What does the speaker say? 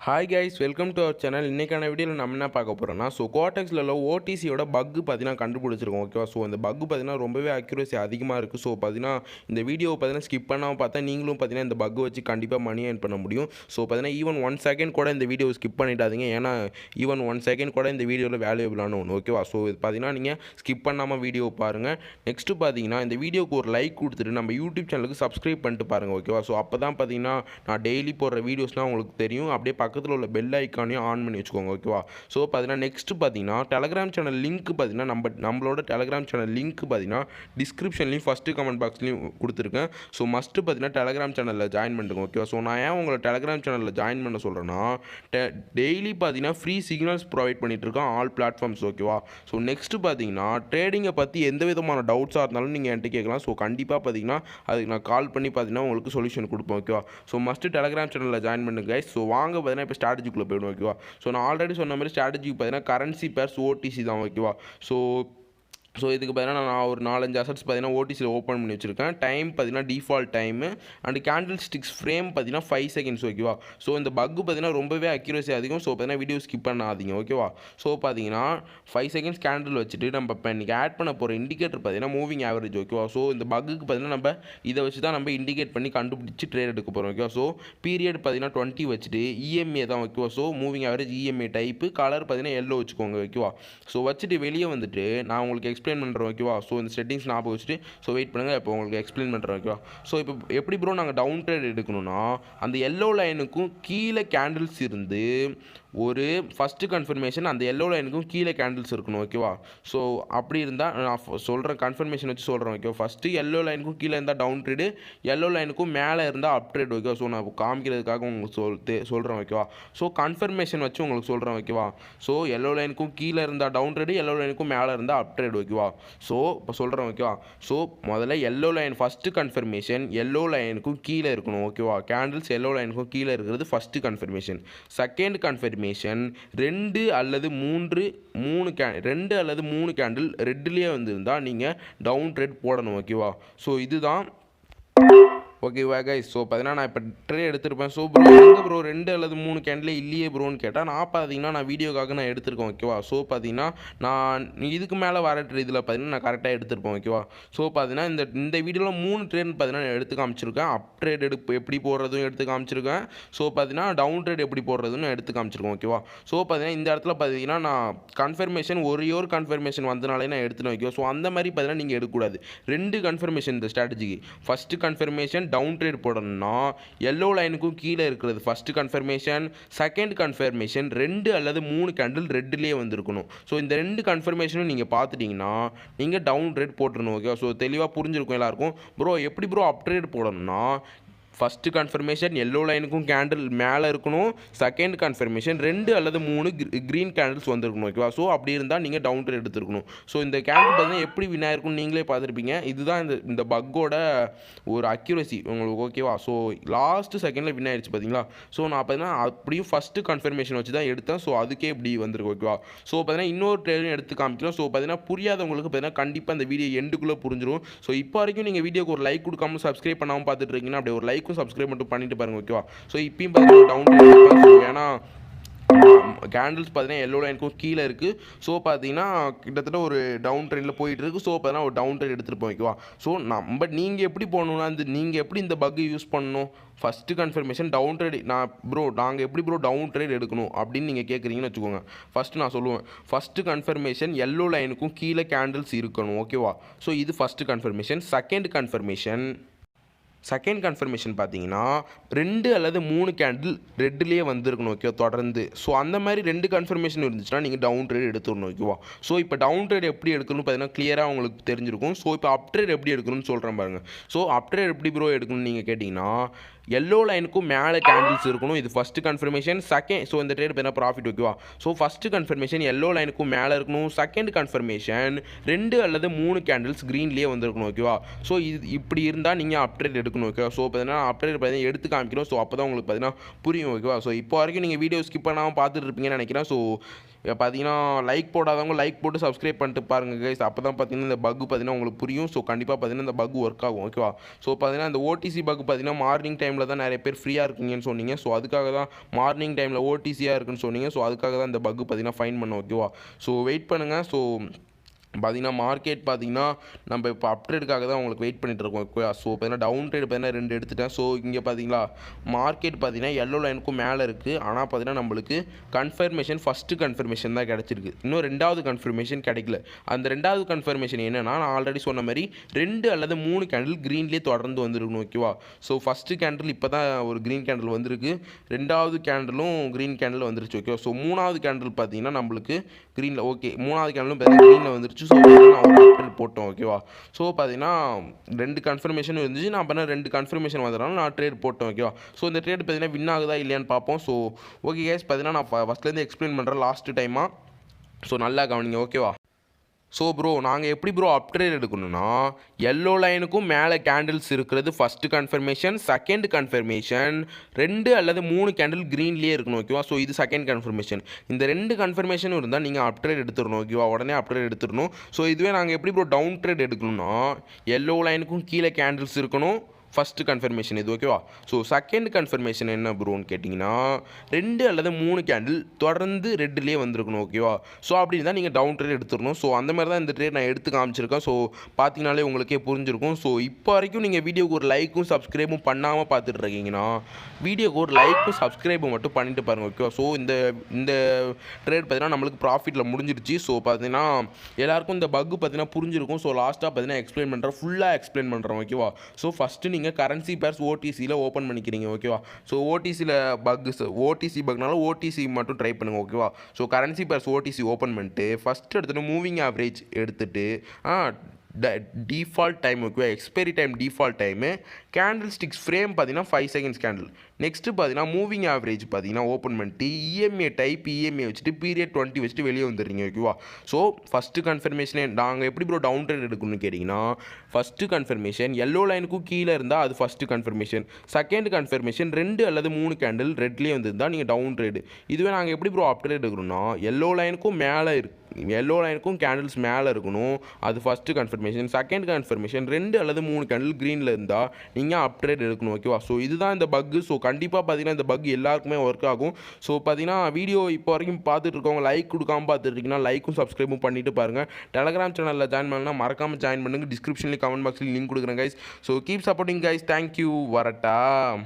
Hi guys, welcome to our channel. இன்றைக்கான வீடியோவில் நம்ம என்ன பார்க்க போகிறோம்னா, கோட்டெக்ஸில் உள்ள ஓடிசியோட பக்கு பார்த்தீங்கன்னா கண்டுபிடிச்சிருக்கோம். ஓகேவா? ஸோ அந்த பக்கு பார்த்தீங்கன்னா ரொம்பவே அக்யூரசி அதிகமாக இருக்குது. ஸோ பார்த்தீங்கன்னா இந்த வீடியோவை பார்த்தீங்கன்னா ஸ்கிப் பண்ணாமல் பார்த்தா நீங்களும் பார்த்தீங்கன்னா இந்த பக்கு வச்சு கண்டிப்பாக மணி ஏர்ன் பண்ண முடியும். ஸோ பார்த்தீங்கன்னா ஈவன் 1 செகண்ட் கூட இந்த வீடியோவை ஸ்கிப் பண்ணிட்டாதீங்க. ஏன்னா ஈவன் 1 செகண்ட் கூட இந்த வீடியோவில் வேல்யூபிளான ஒன்று. ஓகேவா? ஸோ இது பார்த்தீங்கன்னா நீங்கள் ஸ்கிப் பண்ணாமல் வீடியோ பாருங்கள். நெக்ஸ்ட்டு பார்த்தீங்கன்னா இந்த வீடியோக்கு ஒரு லைக் கொடுத்துட்டு நம்ம யூடியூப் சேனலுக்கு சப்ஸ்கிரைப் பண்ணிட்டு பாருங்கள். ஓகேவா? ஸோ அப்போ தான் பார்த்தீங்கன்னா நான் டெய்லி போடுற வீடியோஸ்லாம் உங்களுக்கு தெரியும். அப்படியே பக்கத்தில் உள்ள பெல் ஐக்கானையும் ஆன் பண்ணி வச்சுக்கோங்க. ஓகேவா? ஸோ பார்த்தீங்கன்னா நெக்ஸ்ட்டு பார்த்தீங்கன்னா டெலகிராம் சேனல் லிங்க் பார்த்தீங்கன்னா நம்மளோட டெலகிராம் சேனல் லிங்க் பார்த்தீங்கன்னா டிஸ்கிரிப்ஷன்லையும் ஃபஸ்ட்டு கமெண்ட் பாக்ஸ்லையும் கொடுத்துருக்கேன். ஸோ மஸ்ட்டு பார்த்தீங்கன்னா டெலகிராம் சேனலில் ஜாயின் பண்ணிட்டுங்க. ஓகேவா? ஸோ நான் ஏன் உங்களை டெலகிராம் சேனலில் ஜாயின் பண்ண சொல்கிறேன்னா, டெய்லி பார்த்தீங்கன்னா ஃப்ரீ சிக்னல்ஸ் ப்ரொவைட் பண்ணிகிட்ருக்கேன் ஆல் பிளாட்ஃபார்ம்ஸ். ஓகேவா? ஸோ நெக்ஸ்ட்டு பார்த்தீங்கன்னா ட்ரேடிங்கை பற்றி எந்த விதமான டவுட்ஸாக இருந்தாலும் நீங்கள் என்கிட்ட கேட்கலாம். ஸோ கண்டிப்பாக பார்த்தீங்கன்னா அதுக்கு நான் கால் பண்ணி பார்த்தீங்கன்னா உங்களுக்கு சொல்யூஷன் கொடுப்போம். ஓகேவா? ஸோ மஸ்ட்டு டெலகிராம் சேனலில் ஜாயின் பண்ணுங்க கைஸ். ஸோ வாங்க பார்த்தீங்கன்னா இப்போ ஸ்ட்ராட்டஜிக்குள்ளே போய்டும். ஓகேவா? ஸோ நான் ஆல்ரெடி சொன்ன மாதிரி ஸ்ட்ராட்டஜிக்கு பார்த்தீங்கன்னா கரன்சி பேர்ஸ் ஓடிசி தான். ஓகேவா? இதுக்கு பார்த்தீங்கன்னா நான் ஒரு 4-5 அசட்ஸ் பார்த்தீங்கன்னா ஓடிசியில் ஓப்பன் பண்ணி வச்சுருக்கேன். டைம் பார்த்தீங்கன்னா default time and candle sticks frame பார்த்தீங்கன்னா 5 செகண்ட்ஸ். ஓகேவா? ஸோ இந்த பக்கு பார்த்தீங்கன்னா ரொம்பவே அக்யூரசி அதிகம். ஸோ பார்த்தீங்கன்னா வீடியோ ஸ்கிப் பண்ணாதீங்க. ஓகேவா? ஸோ பார்த்தீங்கன்னா 5 செகண்ட்ஸ் கேண்டில் வச்சுட்டு நம்ம இப்போ இன்றைக்கி ஆட் பண்ண போகிற இண்டிகேட்டர் பார்த்தீங்கன்னா மூவிங் ஆவரேஜ். ஓகேவா? ஸோ இந்த பக்குக்கு பார்த்தீங்கன்னா நம்ம இதை வச்சு தான் நம்ம இண்டிகேட் பண்ணி கண்டுபிடிச்சி ட்ரேட் எடுக்க போகிறோம். ஓகேவா? ஸோ பீரியட் பார்த்தீங்கன்னா 20 வச்சுட்டு இஎம்ஏ தான். ஓகேவா? So moving average EMA type, colour பார்த்தீங்கன்னா எல்லோ வச்சுக்கோங்க. ஓகேவா? ஸோ வச்சுட்டு வெளியே வந்துட்டு நான் உங்களுக்கு எக்ஸ்பிளைன் பண்ணுறேன். ஓகேவா? ஸோ இந்த செட்டிங்ஸ் ஞாபகம் வச்சுட்டு வெயிட் பண்ணுங்கள். இப்போ உங்களுக்கு எக்ஸ்பிளைன் பண்ணுறேன். ஓகேவா? ஸோ இப்போ எப்படி ப்ரோ நாங்கள் டவுன் ட்ரேட் எடுக்கணும்னா, அந்த எல்லோ லைனுக்கும் கீழே கேண்டில்ஸ் இருந்து ஒரு ஃபஸ்ட்டு கன்ஃபர்மேஷன் அந்த எல்லோ லைனுக்கும் கீழே கேண்டில்ஸ் இருக்கணும். ஓகேவா? ஸோ அப்படி இருந்தால் நான் சொல்கிறேன், கன்ஃபர்மேஷன் வச்சு சொல்கிறேன். ஓகேவா? ஃபஸ்ட்டு எல்லோ லைனுக்கும் கீழே இருந்தால் டவுன் ட்ரேடு, எல்லோ லைனுக்கும் மேலே இருந்தால் அப் ட்ரேட். ஓகேவா? ஸோ நான் காமிக்கிறதுக்காக உங்களுக்கு சொல்கிறேன். ஓகேவா? ஸோ கன்ஃபர்மேஷன் வச்சு உங்களுக்கு சொல்கிறேன். ஓகேவா? ஸோ எல்லோ லைனுக்கும் கீழே இருந்தால் டவுன் ட்ரேடு, எல்லோ லைனுக்கும் மேலே இருந்தால் அப் ட்ரேட். ஓகேவா? ஸோ இப்போ சொல்கிறேன். ஓகேவா? ஸோ முதல்ல yellow line first confirmation yellow லைனுக்கும் கீழே இருக்கணும். ஓகேவா? கேண்டில்ஸ் எல்லோ லைனுக்கும் கீழே இருக்கிறது ஃபஸ்ட்டு கன்ஃபர்மேஷன். செகண்ட் கன்ஃபர்மேஷன் 2 அல்லது 3 கேண்டில் ரெட்லேயே வந்திருந்தால் நீங்கள் டவுன் ட்ரேட் போடணும். ஓகேவா? ஸோ இதுதான். ஓகேவா கைஸ்? ஸோ பார்த்தீங்கன்னா நான் இப்போ ட்ரே எடுத்திருப்பேன். ஸோ ப்ரோ எங்கே ப்ரோ 2 அல்லது 3 கேண்டிலே இல்லையே ப்ரோன்னு கேட்டால் நான் பார்த்தீங்கன்னா நான் வீடியோக்காக நான் எடுத்திருக்கேன். ஓகேவா? ஸோ பார்த்தீங்கன்னா நான் இதுக்கு மேலே வர இதில் பார்த்தீங்கன்னா நான் கரெக்டாக எடுத்திருப்பேன். ஓகேவா? ஸோ பார்த்தீங்கன்னா இந்த வீடியோவில் 3 ட்ரேட் பார்த்தீங்கன்னா நான் எடுத்து காமிச்சிருக்கேன். அப் ட்ரேட் எப்படி போடுறதும் எடுத்து காமிச்சிருக்கேன். ஸோ பார்த்தீங்கன்னா டவுன் ட்ரேட் எப்படி போடுறதுன்னு எடுத்து காமிச்சிருக்கேன். ஓகேவா? ஸோ பார்த்தீங்கன்னா இந்த இடத்துல பார்த்தீங்கன்னா நான் கன்ஃபர்மேஷன் ஒரே ஒரு கன்ஃபர்மேஷன் வந்தனாலே நான் எடுத்துனேன். ஓகேவா? ஸோ அந்த மாதிரி பார்த்தீங்கன்னா நீங்கள் எடுக்கக்கூடாது. 2 கன்ஃபர்மேஷன் இந்த ஸ்ட்ராட்டஜிக்கு. ஃபஸ்ட்டு கன்ஃபர்மேஷன் டவுன் ட்ரேட் போடணும்னா எல்லோ லைனுக்கும் கீழே இருக்கிறது ஃபஸ்ட்டு கன்ஃபர்மேஷன். செகண்ட் கன்ஃபர்மேஷன் 2 அல்லது 3 கேண்டில் ரெட்லேயே வந்திருக்கணும். ஸோ இந்த 2 கன்ஃபர்மேஷனும் நீங்கள் பார்த்துட்டிங்கன்னா நீங்கள் டவுன் ட்ரேட் போட்டுருணும். ஓகே? ஸோ தெளிவாக புரிஞ்சிருக்கும் எல்லாருக்கும். ப்ரோ எப்படி ப்ரோ அப் ட்ரேட் போடணும்னா, ஃபஸ்ட்டு கன்ஃபர்மேஷன் எல்லோ லைனுக்கும் கேண்டில் மேலே இருக்கணும். செகண்ட் கன்ஃபர்மேஷன் 2 அல்லது 3 க்ரீன் கேண்டில்ஸ் வந்துருக்கணும். ஓகேவா? ஸோ அப்படி இருந்தால் நீங்கள் டவுன் ட்ரேட் எடுத்துருக்கணும். ஸோ இந்த கேண்டில் பார்த்தீங்கன்னா எப்படி வின் ஆயிருக்குன்னு நீங்களே பார்த்துருப்பீங்க. இதுதான் இந்த பக்கோட ஒரு அக்யூரசி உங்களுக்கு. ஓகேவா? ஸோ லாஸ்ட்டு செகண்டில் வின் ஆயிடுச்சு பார்த்தீங்களா? ஸோ நான் பார்த்தீங்கன்னா அப்படியும் ஃபஸ்ட்டு கன்ஃபர்மேஷன் வச்சு தான் எடுத்தேன். ஸோ அதுக்கே இப்படி வந்திருக்கு. ஓகேவா? ஸோ பார்த்தீங்கன்னா இன்னொரு ட்ரேடும் எடுத்து காமிக்கிறோம். ஸோ பார்த்தீங்கன்னா புரியாதவங்களுக்கு பார்த்தீங்கன்னா கண்டிப்பாக இந்த வீடியோ எண்டுக்குள்ளே புரிஞ்சிடும். ஸோ இப்போ வரைக்கும் நீங்கள் வீடியோக்கு ஒரு லைக் கொடுக்காம சப்ஸ்கிரைப் பண்ணாமல் பார்த்துட்டு இருக்கீங்கன்னா அப்படியே ஒரு லைக்கும் சப்ஸ்கிரைப் மட்டும் பண்ணிட்டு பாருங்க. ஓகேவா? ஸோ இப்பயும் பார்த்தீங்கன்னா டவுன் ட்ரேட். ஏன்னா கேண்டில்ஸ் பார்த்தீங்கன்னா எல்லோ லைனுக்கும் கீழே இருக்குது. ஸோ பார்த்தீங்கன்னா கிட்டத்தட்ட ஒரு டவுன் ட்ரெண்டில் போயிட்டு இருக்குது. ஸோ பார்த்தீங்கன்னா ஒரு டவுன் ட்ரெண்ட் எடுத்துகிட்டு ஓகேவா? ஸோ நீங்கள் எப்படி போகணுன்னா நீங்கள் எப்படி இந்த பக்கு யூஸ் பண்ணணும்? First confirmation down trade. நாங்கள் எப்படி ப்ரோ டவுன் ட்ரேட் எடுக்கணும் அப்படின்னு நீங்கள் கேட்குறீங்கன்னு வச்சுக்கோங்க. ஃபஸ்ட்டு நான் சொல்லுவேன். ஃபஸ்ட்டு கன்ஃபர்மேஷன் எல்லோ லைனுக்கும் கீழே கேண்டில்ஸ் இருக்கணும். ஓகேவா? ஸோ இது ஃபஸ்ட்டு கன்ஃபர்மேஷன். செகண்ட் கன்ஃபர்மேஷன் பார்த்தீங்கன்னா 2 அல்லது 3 கேண்டில் ரெட்லேயே வந்திருக்கணும். ஓகே? தொடர்ந்து. ஸோ அந்த மாதிரி 2 கன்ஃபர்மேஷன் இருந்துச்சுன்னா நீங்கள் டவுன் ட்ரேட் எடுத்துடணும். ஓகேவா? ஸோ இப்போ டவுன் ட்ரேட் எப்படி எடுக்கணும்னு பார்த்தீங்கன்னா கிளியராக உங்களுக்கு தெரிஞ்சிருக்கும். ஸோ இப்போ அப் ட்ரேட் எப்படி எடுக்கணும்னு சொல்கிறேன் பாருங்கள். ஸோ அப் ட்ரேட் எப்படி ப்ரோ எடுக்கணும்னு நீங்கள் கேட்டிங்கன்னா எல்லோ லைனுக்கும் மேலே கேண்டில்ஸ் இருக்கணும். இது ஃபஸ்ட்டு கன்ஃபர்மேஷன். ஸோ இந்த ட்ரேட் பார்த்தீங்கன்னா ப்ராஃபிட். ஓகேவா? ஸோ ஃபஸ்ட்டு கன்ஃபர்மேஷன் எல்லோ லைனுக்கும் மேலே இருக்கணும். செகண்ட் கன்ஃபர்மேஷன் 2 அல்லது 3 கேண்டில்ஸ் க்ரீன்லேயே வந்திருக்கணும். ஓகேவா? ஸோ இப்படி இருந்தால் நீங்கள் அப் ட்ரேட் எடுக்கணும். ஓகேவா? ஸோ பார்த்தீங்கன்னா அப் ட்ரேட் பார்த்தீங்கன்னா எடுத்து காமிக்கிறோம். ஸோ அப்போ தான் உங்களுக்கு பார்த்தீங்கன்னா புரியும். ஓகேவா? ஸோ இப்போ வரைக்கும் நீங்கள் வீடியோ ஸ்கிப் பண்ணாமல் பார்த்துட்டு இருப்பீங்கன்னு நினைக்கிறேன். ஸோ பார்த்தீங்கன்னா லைக் போடாதவங்க லைக் போட்டு சப்ஸ்கிரைப் பண்ணிட்டு பாருங்கள் கைஸ். அப்போ தான் பார்த்தீங்கன்னா இந்த பக்கு உங்களுக்கு புரியும். ஸோ கண்டிப்பாக பார்த்தீங்கன்னா இந்த பக் ஒர்க் ஆகும். ஓகேவா? ஸோ பார்த்தீங்கன்னா இந்த ஓடிசி பக் பார்த்தீங்கன்னா மார்னிங் டைமில் டைமில் தான் நிறைய பேர் ஃப்ரீயாக இருக்கீங்கன்னு சொன்னீங்க. ஸோ அதுக்காக தான் மார்னிங் டைமில் ஓடிசியாக இருக்குன்னு சொன்னீங்க. ஸோ அதுக்காக தான் இந்த பக் பார்த்தீங்கன்னா ஃபைன் பண்ணோம். ஓகேவா? ஸோ வெயிட் பண்ணுங்கள். ஸோ பார்த்தீங்கன்னா மார்க்கெட் பார்த்தீங்கன்னா நம்ம இப்போ அப்ட்ரேடுக்காக தான் உங்களுக்கு வெயிட் பண்ணிட்டு இருக்கோம். ஓகே, ஸோ பார்த்தீங்கன்னா டவுன் ட்ரேட் பார்த்தீங்கன்னா 2 எடுத்துட்டேன். ஸோ இங்கே பார்த்தீங்களா மார்க்கெட் பார்த்தீங்கன்னா எல்லோ லைனுக்கும் மேலே இருக்குது. ஆனால் பார்த்தீங்கன்னா நம்மளுக்கு கன்ஃபர்மேஷன் ஃபஸ்ட்டு கன்ஃபர்மேஷன் தான் கிடச்சிருக்கு. இன்னும் 2வது கன்ஃபர்மேஷன் கிடைக்கல. அந்த 2வது கன்ஃபர்மேஷன் என்னென்னா, நான் ஆல்ரெடி சொன்ன மாதிரி 2 அல்லது 3 கேண்டில் க்ரீன்லேயே தொடர்ந்து வந்துருக்கணும். ஓகேவா? ஸோ ஃபஸ்ட்டு கேண்டில் இப்போ தான் ஒரு க்ரீன் கேண்டில் வந்திருக்கு. 2வது கேண்டிலும் க்ரீன் கேண்டில் வந்துருச்சு. ஓகே, ஸோ 3வது கேண்டில் பார்த்தீங்கன்னா நம்மளுக்கு க்ரீனில், ஓகே 3வது கேண்டிலும் பார்த்தீங்கன்னா க்ரீனில் வந்துருச்சு. ஸோ நான் ஒரு அப்டேட் போட்டோம். ஓகேவா? ஸோ பார்த்தீங்கன்னா 2 கன்ஃபர்மேஷன் இருந்துச்சு. நான் பண்ண 2 கன்ஃபர்மேஷன் வந்ததுனால நான் ட்ரேட் போட்டோம். ஓகேவா? ஸோ இந்த ட்ரேட் பார்த்தீங்கன்னா வின் ஆகுதா இல்லையான்னு பார்ப்போம். ஸோ ஓகே கைஸ், பார்த்தீங்கன்னா நான் ஃபஸ்ட்லேருந்து எக்ஸ்பிளைன் பண்ணுறேன் லாஸ்ட் டைமாக. ஸோ நல்லா கவனிங்க. ஓகேவா? ஸோ ப்ரோ, நாங்கள் எப்படி ப்ரோ அப்ட்ரேட் எடுக்கணும்னா, எல்லோ லைனுக்கும் மேலே கேண்டில்ஸ் இருக்கிறது ஃபஸ்ட்டு கன்ஃபர்மேஷன். செகண்ட் கன்ஃபர்மேஷன் 2 அல்லது 3 கேண்டில் க்ரீன்லேயே இருக்கணும். ஓகேவா? ஸோ இது செகண்ட் கன்ஃபர்மேஷன். இந்த 2 கன்ஃபர்மேஷனும் இருந்தால் நீங்கள் அப்ட்ரேட் எடுத்துடணும். ஓகேவா? உடனே அப்ட்ரேட் எடுத்துடணும். ஸோ இதுவே நாங்கள் எப்படி ப்ரோ டவுன் ட்ரேட் எடுக்கணும்னா, எல்லோ லைனுக்கும் கீழே கேண்டில்ஸ் இருக்கணும். ஃபஸ்ட்டு கன்ஃபர்மேஷன் இது. ஓகேவா? ஸோ செகண்ட் கன்ஃபர்மேஷன் என்ன ப்ரோன்னு கேட்டிங்கன்னா, 2 அல்லது 3 கேண்டில் தொடர்ந்து ரெட்லேயே வந்திருக்கணும். ஓகேவா? ஸோ அப்படி இருந்தால் நீங்கள் டவுன் ட்ரேட் எடுத்துடணும். ஸோ அந்த மாதிரி தான் இந்த ட்ரேட் நான் எடுத்து காமிச்சிருக்கேன். ஸோ பார்த்தீங்கனாலே உங்களுக்கே புரிஞ்சிருக்கும். ஸோ இப்போ வரைக்கும் நீங்கள் வீடியோக்கு ஒரு லைக்கும் சப்ஸ்கிரைபும் பண்ணாமல் பார்த்துட்டு இருக்கீங்கன்னா, வீடியோக்கு ஒரு லைக்கும் சப்ஸ்கிரைபும் மட்டும் பண்ணிட்டு பாருங்கள். ஓகேவா? ஸோ இந்த ட்ரேட் பார்த்தீங்கன்னா நம்மளுக்கு ப்ராஃபிட்டில் முடிஞ்சிருச்சு. ஸோ பார்த்தீங்கன்னா எல்லாருக்கும் இந்த பக் பார்த்தீங்கன்னா புரிஞ்சிருக்கும். ஸோ லாஸ்ட்டாக பார்த்தீங்கன்னா எக்ஸ்பிளைன் பண்ணுறேன், ஃபுல்லாக எக்ஸ்பிளைன் பண்ணுறேன். ஓகேவா? ஸோ ஃபஸ்ட்டு நீங்கள் கரன்சி பேர்ஸ் ஓடிசியில் ஓப்பன் பண்ணிக்கிறீங்க. ஓகேவா? ஸோ ஓடிசியில் ஓடிசி பக்னால ஓடிசி மட்டும் ட்ரை பண்ணுங்கள். ஓகேவா? So currency purse Odissi open பண்ணிட்டு ஃபஸ்ட்டு எடுத்துகிட்டு மூவிங் ஆவரேஜ் எடுத்துகிட்டு டிஃபால்ட் டைம், ஓகேவா, expiry time default time, candle sticks frame பார்த்தீங்கன்னா 5 செகண்ட்ஸ் கேண்டில். நெக்ஸ்ட்டு பார்த்தீங்கன்னா மூவிங் ஆவரேஜ் பார்த்தீங்கன்னா ஓப்பன் பண்ணிட்டு இஎம்ஏ டைப் இஎம்ஏ வச்சுட்டு பீரியட் 20 வச்சுட்டு வெளியே வந்துடுறீங்க. ஓகேவா? ஸோ ஃபஸ்ட்டு கன்ஃபர்மேஷனே நாங்கள் எப்படி ப்ரோ டவுன் ட்ரேட் எடுக்கணும்னு கேட்டிங்கன்னா, ஃபஸ்ட்டு கன்ஃபர்மேஷன் எல்லோ லைனுக்கும் கீழே இருந்தால் அது ஃபஸ்ட்டு கன்ஃபர்மேஷன். செகண்ட் கன்ஃபர்மேஷன் 2 அல்லது 3 கேண்டில் ரெட்லேயே வந்துருந்தால் நீங்கள் டவுன் ட்ரேடு. இதுவே நாங்கள் எப்படி ப்ரோ அப்ட்ரேட் எடுக்கணும்னா, எல்லோ லைனுக்கும் மேலே எல்லோ லைனுக்கும் கேண்டில்ஸ் மேலே இருக்கணும். அது ஃபஸ்ட்டு கன்ஃபர்மேஷன். செகண்ட் கன்ஃபர்மேஷன் 2 அல்லது 3 கேண்டில் க்ரீனில் இருந்தால் நீங்கள் அப்ட்ரேட் எடுக்கணும். ஓகேவா? ஸோ இதுதான் இந்த பக்கு. ஸோ கண்டிப்பாக பார்த்தீங்கன்னா இந்த பக் எல்லாருக்குமே ஒர்க் ஆகும். ஸோ பார்த்தீங்கன்னா வீடியோ இப்போ வரைக்கும் பார்த்துட்டு இருக்கவங்க லைக் கொடுக்காமல் பார்த்துட்டு இருக்கீங்கன்னா லைக்கும் சப்ஸ்கிரைபும் பண்ணிட்டு பாருங்கள். டெலகிராம் சேனலில் ஜாயின் பண்ணலாம், மறக்காமல் ஜாயின் பண்ணுங்கள். டிஸ்கிரிப்ஷன்லேயும் கமெண்ட் பாக்ஸ்லேயும் லிங்க் கொடுக்குறேன் guys. So keep supporting guys. Thank you. வரட்டா.